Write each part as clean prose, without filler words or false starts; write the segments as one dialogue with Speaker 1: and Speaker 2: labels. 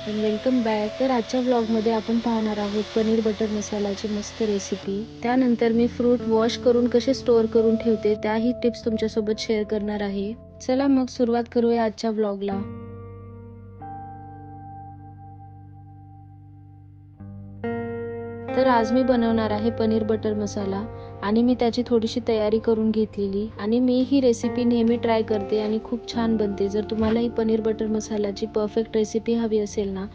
Speaker 1: Welcome back. तर आजच्या व्लॉगमध्ये आपण पाहणार आहोत पनीर बटर मसालाची मस्त रेसिपी. त्यानंतर मी फ्रूट वॉश करून कसे स्टोअर करून ठेवते त्याही टिप्स तुमच्यासोबत शेअर करणार आहे. चला मग सुरुवात करूया आजच्या व्लॉगला. तर आज मी बनवणार आहे पनीर बटर मसाला आणि मी त्याची थोडीशी तयारी करून घेतलेली आणि मी ही रेसिपी नेहमी ट्राय करते आणि खूप छान बनते. जर तुम्हाला ही पनीर बटर मसालाची परफेक्ट रेसिपी हवी असेल ना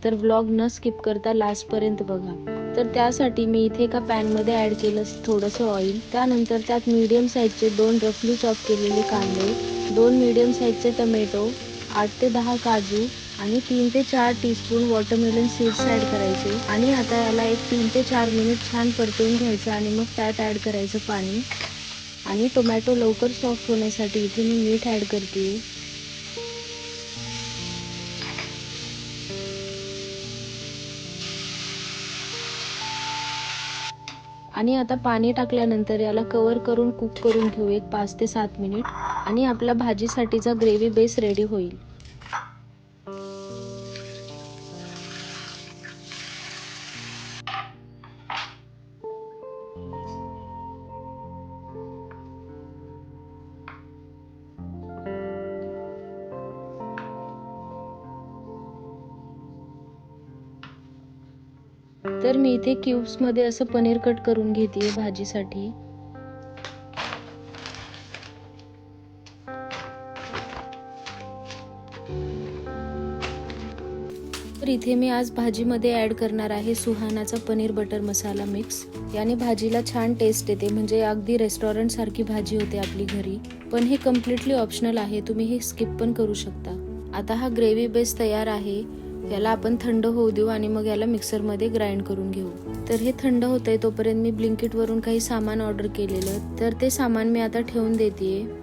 Speaker 1: तर व्लॉग न स्किप करता लास्टपर्यंत बघा. तर त्यासाठी मी इथे एका पॅनमध्ये ॲड केलं थोडंसं ऑइल. त्यानंतर त्यात मीडियम साईजचे 2 रफली चॉप केलेले कांदे, 2 मीडियम साईजचे टोमॅटो, 8 ते 10 काजू आणि 3 ते 4 टीस्पून वॉटरमेलन सीड्स ॲड करायचे आणि आता याला एक 3 ते 4 मिनिट छान परतवून घ्यायचं आणि मग त्यात ॲड करायचं पाणी. आणि टोमॅटो लवकर सॉफ्ट होण्यासाठी इथे मी मीठ ॲड करते. आणि आता पाणी टाकल्यानंतर याला कव्हर करून कुक करून घेऊ एक 5 ते 7 मिनिट आणि आपला भाजीसाठीचा ग्रेव्ही बेस रेडी होईल. तर मी इथे क्यूब्समध्ये असं पनीर कट करून घेते भाजीसाठी. तर इथे मी आज भाजीमध्ये ॲड करणार आहे सुहानाचा पनीर बटर मसाला मिक्स. याने भाजीला छान टेस्ट येते, म्हणजे अगदी रेस्टॉरंट सारखी भाजी होते आपली घरी. पण हे कम्प्लिटली ऑप्शनल आहे, तुम्ही हे स्किप पण करू शकता. आता हा ग्रेव्ही बेस तयार आहे, याला आपण थंड होऊ देऊ आणि मग याला मिक्सरमध्ये ग्राइंड करून घेऊ. तर हे थंड होतंय तोपर्यंत मी ब्लिंकिटवरून काही सामान ऑर्डर केलेलं, तर ते सामान मी आता ठेवून देते.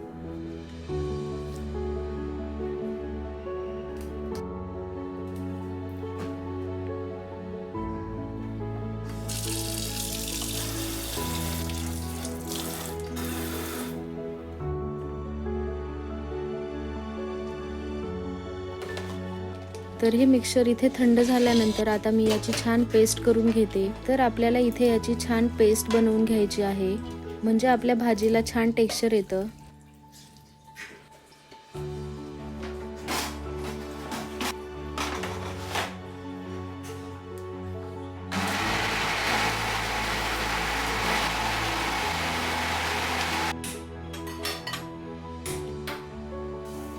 Speaker 1: तर हे मिक्सचर इथे थंड झाल्यानंतर आता मी याची छान पेस्ट करून घेते. तर आपल्याला इथे याची छान पेस्ट बनवून घ्यायची आहे, म्हणजे आपल्या भाजीला छान टेक्स्चर येतं.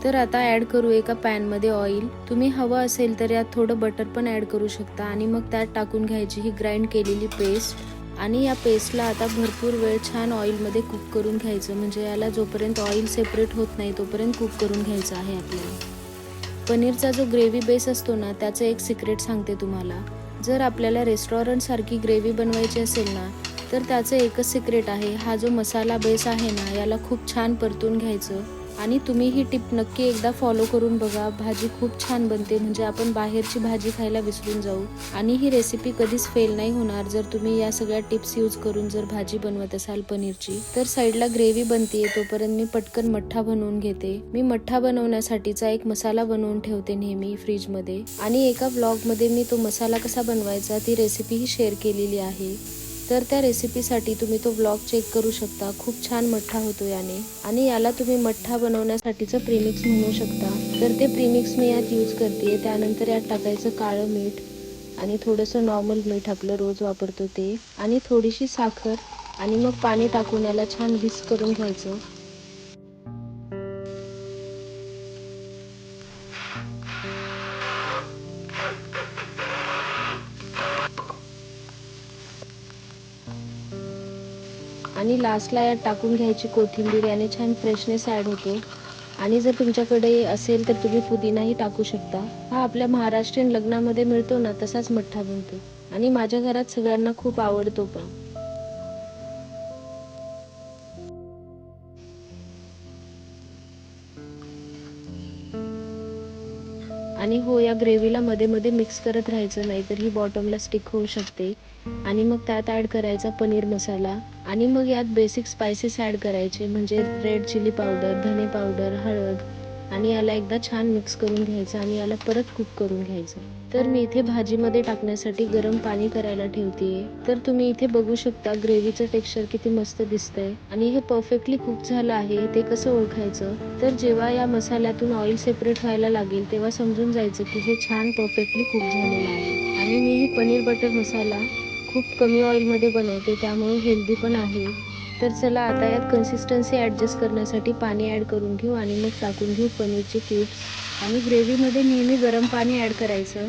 Speaker 1: तर आता ॲड करू एका पॅनमध्ये ऑइल. तुम्ही हवं असेल तर यात थोडं बटर पण ॲड करू शकता आणि मग त्यात टाकून घ्यायची ही ग्राइंड केलेली पेस्ट. आणि या पेस्टला आता भरपूर वेळ छान ऑइलमध्ये कुक करून घ्यायचं, म्हणजे याला जोपर्यंत ऑइल सेपरेट होत नाही तोपर्यंत कुक करून घ्यायचं आहे आपल्याला. पनीरचा जो ग्रेव्ही बेस असतो ना, त्याचं एक सिक्रेट सांगते तुम्हाला. जर आपल्याला रेस्टॉरंट सारखी ग्रेव्ही बनवायची असेल ना तर त्याचं एकच सिक्रेट आहे, हा जो मसाला बेस आहे ना याला खूप छान परतून घ्यायचं. आणि तुम्ही ही टिप नक्की एकदा फॉलो करून बघा, भाजी खूप छान बनते, म्हणजे आपण बाहेरची भाजी खायला विसरून जाऊ. आणि ही रेसिपी कधीच फेल नाही होणार जर तुम्ही या सगळ्या टिप्स यूज करून जर भाजी बनवत असाल पनीरची. तर साईडला ग्रेव्ही बनते तोपर्यंत मी पटकन मठ्ठा बनवून घेते. मी मठ्ठा बनवण्यासाठीचा एक मसाला बनवून ठेवते नेहमी फ्रीजमध्ये, आणि एका व्लॉगमध्ये मी तो मसाला कसा बनवायचा ती रेसिपीही शेअर केलेली आहे. तर त्या रेसिपीसाठी तुम्ही तो व्लॉग चेक करू शकता. खूप छान मठ्ठा होतो याने, आणि याला तुम्ही मठ्ठा बनवण्यासाठीचं प्रीमिक्स म्हणू शकता. तर ते प्रीमिक्स मी यात यूज करते. त्यानंतर यात टाकायचं काळं मीठ आणि थोडंसं नॉर्मल मीठ आपलं रोज वापरतो ते, आणि थोडीशी साखर, आणि मग पाणी टाकून याला छान मिक्स करून घ्यायचं. आणि लास्टला यात टाकून घ्यायची कोथिंबीर, याने छान फ्रेशनेस ॲड होतो. आणि जर तुमच्याकडे असेल तर तुम्ही पुदिनाही टाकू शकता. हा आपल्या महाराष्ट्रीयन लग्नामध्ये मिळतो ना तसाच मठ्ठा बनतो, आणि माझ्या घरात सगळ्यांना खूप आवडतो पण. आणि हो, या ग्रेव्हीला मध्ये मध्ये मिक्स करत राहायचं, नाहीतर ही बॉटमला स्टिक होऊ शकते. आणि मग त्यात ॲड करायचा पनीर मसाला, आणि मग यात बेसिक स्पायसेस ॲड करायचे, म्हणजे रेड चिली पावडर, धने पावडर, हळद, आणि याला एकदा छान मिक्स करून घ्यायचं आणि याला परत कुक करून घ्यायचं. तर मी इथे भाजीमध्ये टाकण्यासाठी गरम पाणी करायला ठेवतेय। तर तुम्ही इथे बघू शकता ग्रेव्हीचं टेक्स्चर किती मस्त दिसतंय आणि हे परफेक्टली कुक झालं आहे ते कसं ओळखायचं, तर जेव्हा या मसाल्यातून ऑइल सेपरेट व्हायला लागेल तेव्हा समजून जायचं की हे छान परफेक्टली कुक झालेलं आहे। आणि मी ही पनीर बटर मसाला खूप कमी ऑइलमध्ये बनवते, त्यामुळे हेल्दी पण आहे। तर चला आता यात कन्सिस्टन्सी ॲडजस्ट करण्यासाठी पाणी ॲड करून घेऊ आणि मग टाकून घेऊ पनीरचे क्यूब्स। आणि ग्रेव्हीमध्ये नेहमी गरम पाणी ॲड करायचं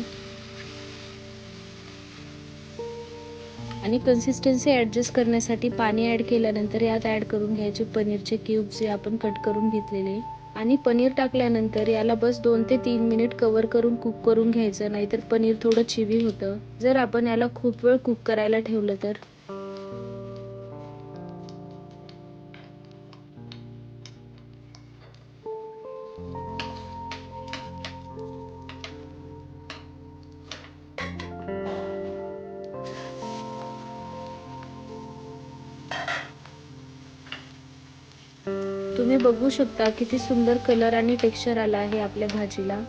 Speaker 1: आणि कन्सिस्टन्सी ॲडजस्ट करण्यासाठी पाणी ॲड केल्यानंतर यात ॲड करून घ्यायचे पनीरचे क्यूब्स जे आपण कट करून घेतलेले। आणि पनीर टाकल्यानंतर याला बस 2 ते 3 मिनिट कव्हर करून कुक करून घ्यायचं, नाहीतर पनीर थोडं चिवी होतं जर आपण याला खूप वेळ कुक करायला ठेवलं तर। तुम्ही बघू शकता किती सुंदर कलर आणि टेक्स्चर आला आहे आपल्या भाजीला।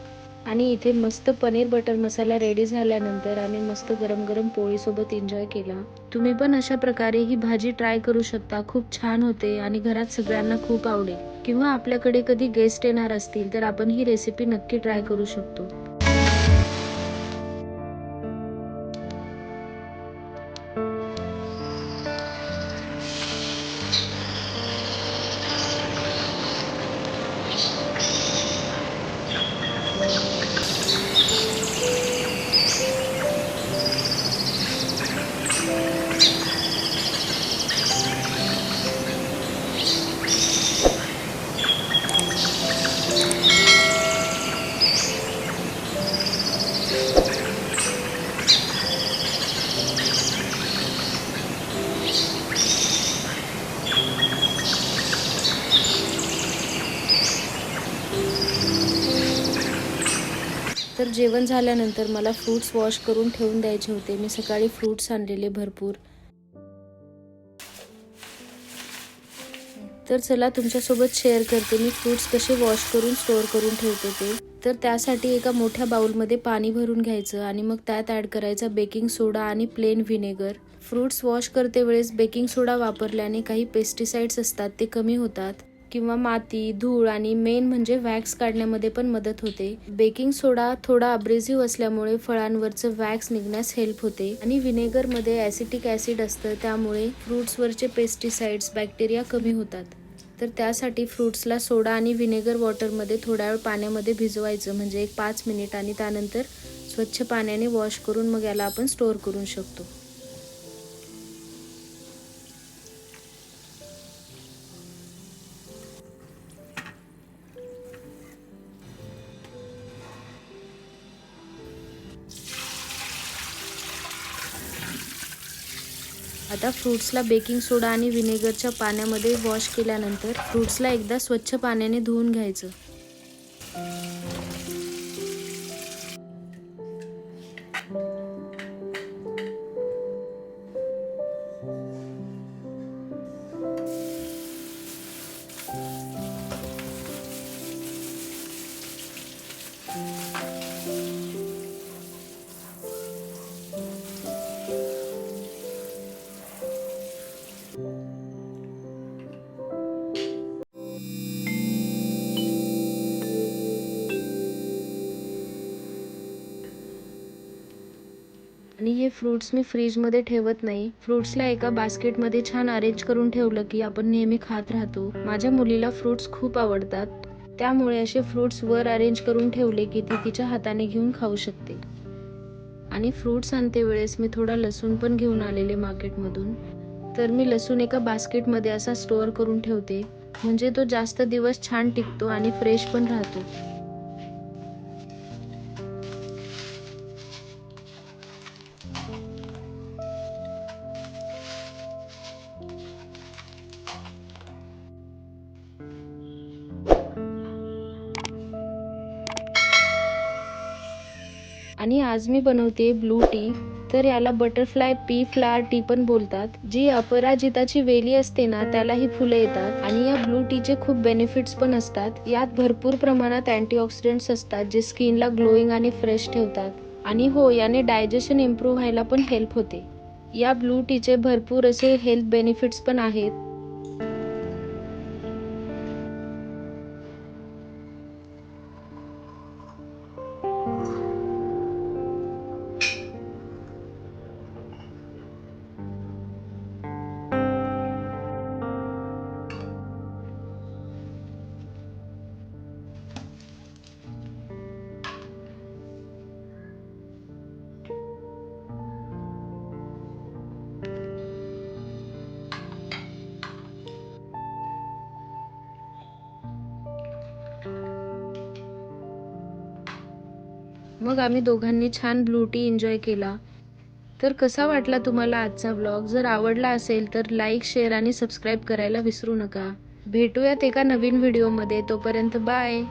Speaker 1: आणि इथे मस्त पनीर बटर मसाला रेडी झाल्यानंतर आम्ही मस्त गरम गरम पोळीसोबत एन्जॉय केला। तुम्ही पण अशा प्रकारे ही भाजी ट्राय करू शकता, खूप छान होते आणि घरात सगळ्यांना खूप आवडेल। किंवा आपल्याकडे कधी गेस्ट येणार असतील तर आपण ही रेसिपी नक्की ट्राय करू शकतो। तर जेवण झाल्यानंतर मला फ्रूट्स वॉश करून ठेवून द्यायचे होते। मी सकाळी फ्रूट्स आणलेले भरपूर। तर चला तुमच्यासोबत शेअर करते मी फ्रूट्स कसे वॉश करून स्टोअर करून ठेवते ते। तर त्यासाठी एका मोठ्या बाउलमध्ये पाणी भरून घ्यायचं आणि मग त्यात ॲड करायचा बेकिंग सोडा आणि प्लेन व्हिनेगर। फ्रूट्स वॉश करते वेळेस बेकिंग सोडा वापरल्याने काही पेस्टिसाइड्स असतात ते कमी होतात किंवा माती, धूळ आणि मेन म्हणजे वॅक्स काढण्यामध्ये पण मदत होते। बेकिंग सोडा थोडा अब्रेसिव्ह असल्यामुळे फळांवरचं वॅक्स निघण्यास हेल्प होते आणि व्हिनेगरमध्ये ॲसिटिक ॲसिड असतं, त्यामुळे फ्रूट्सवरचे पेस्टिसाइड्स, बॅक्टेरिया कमी होतात। तर त्यासाठी फ्रूट्सला सोडा आणि व्हिनेगर वॉटरमध्ये थोड्या वेळ पाण्यामध्ये भिजवायचं, म्हणजे 5 मिनिट, आणि त्यानंतर स्वच्छ पाण्याने वॉश करून मग याला आपण स्टोअर करू शकतो। आता फ्रूट्सला बेकिंग सोडा आणि व्हिनेगरच्या पाण्यामध्ये वॉश केल्यानंतर फ्रूट्सला एकदा स्वच्छ पाण्याने धुवून घ्यायचं। आणि हे फ्रूट्स मी फ्रीजमध्ये ठेवत नाही, फ्रूट्सला एका बास्केटमध्ये छान अरेंज करून ठेवलं की आपण नेहमी खात राहतो। माझ्या मुलीला फ्रूट्स खूप आवडतात, त्यामुळे असे फ्रूट्स वर अरेंज करून ठेवले की ती तिच्या हाताने घेऊन खाऊ शकते। आणि फ्रूट्स आणते वेळेस मी थोडा लसूण पण घेऊन आलेले मार्केटमधून। तर मी लसूण एका बास्केटमध्ये असा स्टोअर करून ठेवते, म्हणजे तो जास्त दिवस छान टिकतो आणि फ्रेश पण राहतो। आणि आज मी बनवते ब्लू टी। तर याला बटरफ्लाय पी फ्लावर टी पण बोलतात। जी अपराजिताची वेली असते ना, त्याला ही फुलं येतात। आणि या ब्लू टीचे खूप बेनिफिट्स पण असतात। यात भरपूर प्रमाणात अँटीऑक्सिडंट्स असतात जे स्किनला ग्लोईंग आणि फ्रेश ठेवतात। आणि हो, याने डायजेशन इम्प्रूव्ह व्हायला पण हेल्प होते. या ब्लू टीचे भरपूर असे हेल्थ बेनिफिट्स पण आहेत. मग आम्ही दोघांनी छान ब्लू टी एन्जॉय केला. तर कसा वाटला तुम्हाला आजचा व्लॉग? जर आवडला असेल तर लाईक, शेअर आणि सबस्क्राईब करायला विसरू नका. भेटूयात एका नवीन व्हिडिओमध्ये. तोपर्यंत बाय.